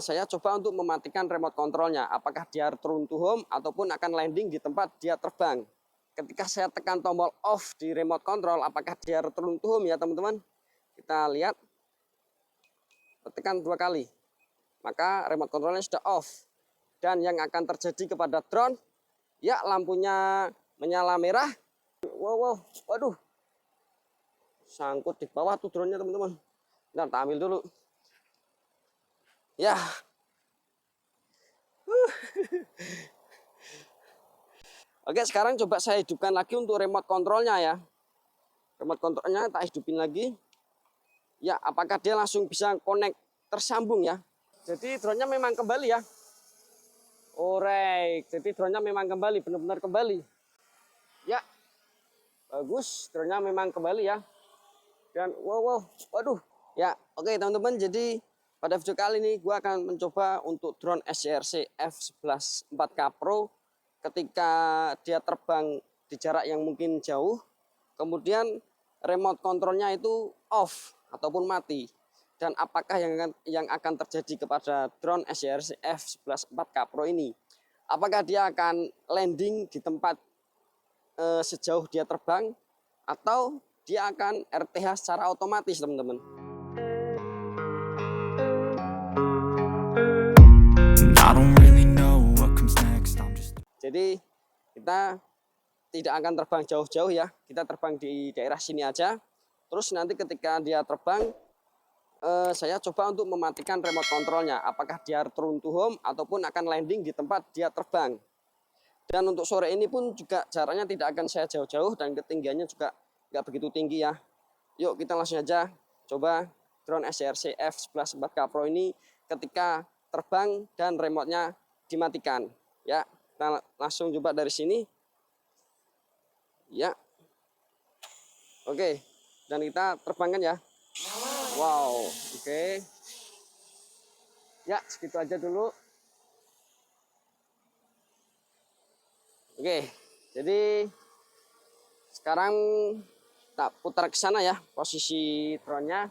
saya coba untuk mematikan remote kontrolnya. Apakah dia turun to home ataupun akan landing di tempat dia terbang. Ketika saya tekan tombol off di remote control, apakah dia turun to home ya teman-teman? Kita lihat, tekan 2 kali, maka remote controlnya sudah off. Dan yang akan terjadi kepada drone, ya lampunya menyala merah. Wow, waduh, sangkut di bawah tuh drone-nya teman-teman. Bentar, tak ambil dulu. Ya. Oke, sekarang coba saya hidupkan lagi untuk remote kontrolnya ya. Remote kontrolnya tak hidupin lagi. Ya, apakah dia langsung bisa connect tersambung ya? Jadi drone-nya memang kembali ya. Alright, jadi drone-nya memang kembali, benar-benar kembali. Ya, bagus, drone-nya memang kembali ya. Dan waduh. Ya, oke teman-teman, jadi pada video kali ini gue akan mencoba untuk drone SCRC F11 4K Pro ketika dia terbang di jarak yang mungkin jauh, kemudian remote kontrolnya itu off ataupun mati. Dan apakah yang akan terjadi kepada drone SCRC F11 4K Pro ini? Apakah dia akan landing di tempat sejauh dia terbang, atau dia akan RTH secara otomatis teman-teman? Jadi kita tidak akan terbang jauh-jauh ya, kita terbang di daerah sini aja. Terus nanti ketika dia terbang, saya coba untuk mematikan remote kontrolnya. Apakah dia turun to home ataupun akan landing di tempat dia terbang. Dan untuk sore ini pun juga jaraknya tidak akan saya jauh-jauh dan ketinggiannya juga nggak begitu tinggi ya. Yuk kita langsung aja coba drone SCRC F11 4K Pro ini ketika terbang dan remote-nya dimatikan. Ya, kita langsung coba dari sini. Ya, oke, dan kita terbangkan ya. Wow, oke. Ya, segitu aja dulu. Oke, jadi sekarang tak putar ke sana ya posisi drone-nya.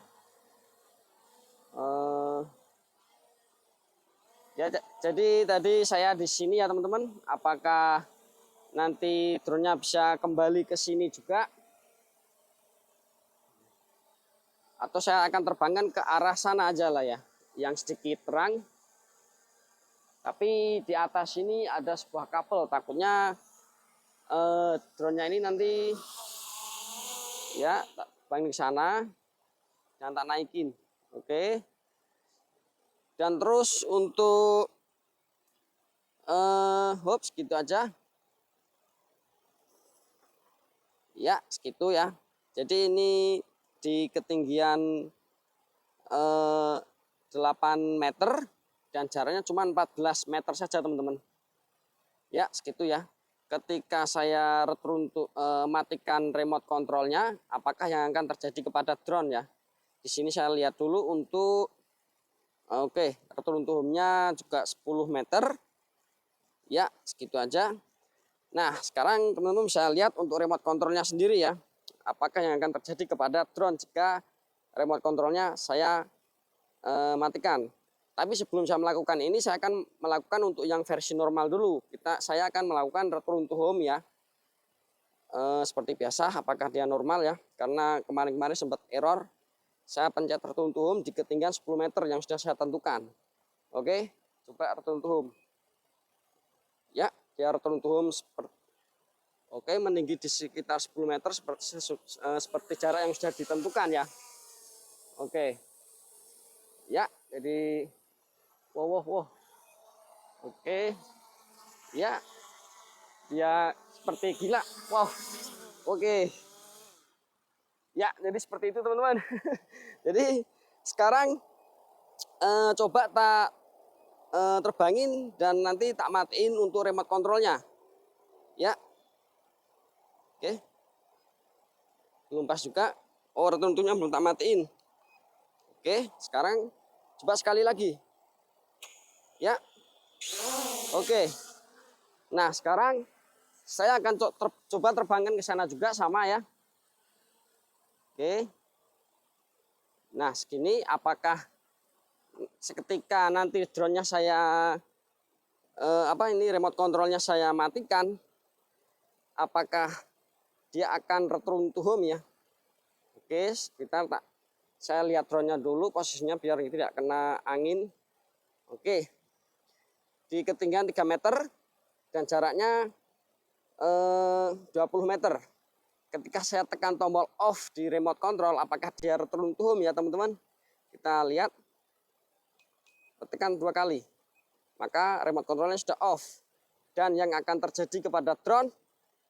Ya, jadi tadi saya di sini ya teman-teman. Apakah nanti drone-nya bisa kembali ke sini juga? Atau saya akan terbangkan ke arah sana aja lah ya, yang sedikit terang. Tapi di atas sini ada sebuah kabel, takutnya drone-nya ini nanti ya tak terbang ke sana, jangan tak naikin. Oke. Dan terus untuk hops gitu aja. Ya, segitu ya. Jadi ini di ketinggian 8 meter dan jaraknya cuma 14 meter saja teman-teman. Ya, segitu ya. Ketika saya matikan remote kontrolnya, apakah yang akan terjadi kepada drone ya? Di sini saya lihat dulu untuk return to home-nya juga 10 meter. Ya, segitu aja. Nah, sekarang teman-teman bisa lihat untuk remote kontrolnya sendiri ya. Apakah yang akan terjadi kepada drone jika remote kontrolnya saya matikan. Tapi sebelum saya melakukan ini, saya akan melakukan untuk yang versi normal dulu. Saya akan melakukan return to home ya. Seperti biasa, apakah dia normal ya? Karena kemarin-kemarin sempat error. Saya pencet return to home di ketinggian 10 meter yang sudah saya tentukan. Oke, coba return to home. Ya, dia return to home meninggi di sekitar 10 meter seperti jarak yang sudah ditentukan ya. Oke. Ya, jadi wow. Oke. Ya. Dia seperti gila. Wow. Oke. Ya, jadi seperti itu teman-teman. Jadi sekarang coba tak terbangin dan nanti tak matiin untuk remote kontrolnya. Ya. Oke. Belum pas juga. Oh, return-nya belum tak matiin. Oke, sekarang coba sekali lagi. Ya. Oke. Nah, sekarang saya akan coba terbangkan ke sana juga sama ya. Oke. Nah, segini apakah seketika nanti drone-nya saya remote controlnya saya matikan, apakah dia akan return to home ya. Oke, saya lihat drone-nya dulu posisinya biar tidak kena angin. Oke, di ketinggian 3 meter dan jaraknya 20 meter. Ketika saya tekan tombol off di remote control, apakah dia return to home ya teman-teman? Kita lihat, tekan 2 kali, maka remote controlnya sudah off. Dan yang akan terjadi kepada drone,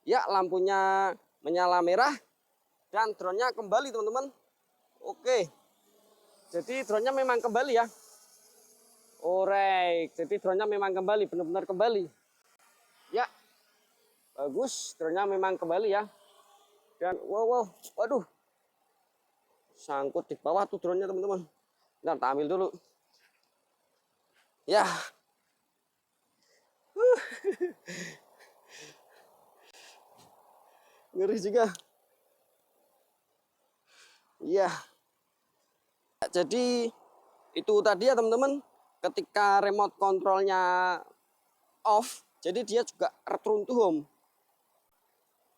ya lampunya menyala merah dan drone-nya kembali teman-teman. Oke, jadi drone-nya memang kembali ya. Alright, jadi drone-nya memang kembali, benar-benar kembali. Ya, bagus, drone-nya memang kembali ya. Dan waduh, sangkut di bawah tuh drone-nya teman-teman. Bentar, tak ambil dulu. Ya. Ngeri juga. Ya. Jadi itu tadi ya teman-teman, ketika remote controlnya off, jadi dia juga return to home.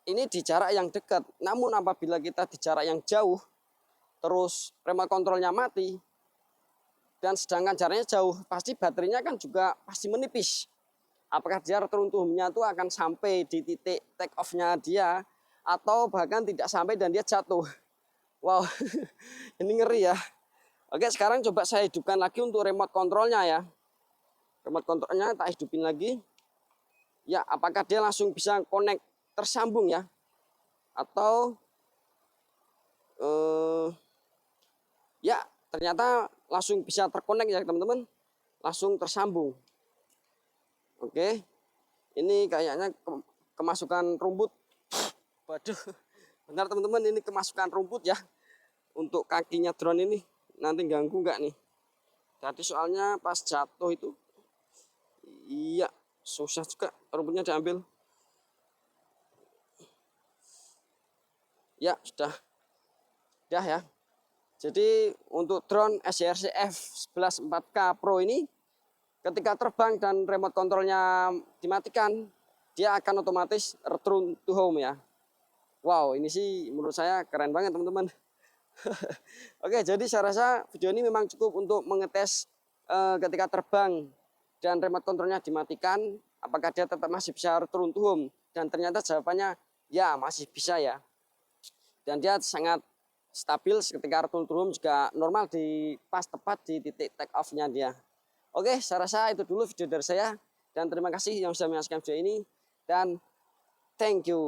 Ini di jarak yang dekat. Namun apabila kita di jarak yang jauh, terus remote controlnya mati, dan sedangkan jaraknya jauh, pasti baterainya kan juga pasti menipis. Apakah dia return to home-nya itu akan sampai di titik take off-nya dia, atau bahkan tidak sampai dan dia jatuh. Wow, ini ngeri ya. Oke, sekarang coba saya hidupkan lagi untuk remote controlnya ya. Remote controlnya tak hidupin lagi. Ya, apakah dia langsung bisa connect, tersambung ya? Atau ya ternyata langsung bisa terkonek ya teman-teman. Langsung tersambung. Oke, ini kayaknya kemasukan rumput. Waduh, benar teman-teman, ini kemasukan rumput ya. Untuk kakinya drone ini, nanti ganggu nggak nih? Tadi soalnya pas jatuh itu, iya susah juga rumputnya diambil. Ya sudah ya. Jadi untuk drone SYRC F11 4K Pro ini, ketika terbang dan remote controlnya dimatikan, dia akan otomatis return to home ya. Wow, ini sih menurut saya keren banget teman-teman. Oke, jadi saya rasa video ini memang cukup untuk mengetes ketika terbang dan remote controlnya dimatikan, apakah dia tetap masih bisa return to home. Dan ternyata jawabannya ya masih bisa ya. Dan dia sangat stabil ketika return to home, juga normal di pas tepat di titik take off-nya dia. Oke, saya rasa itu dulu video dari saya. Dan terima kasih yang sudah menyaksikan video ini. Dan thank you.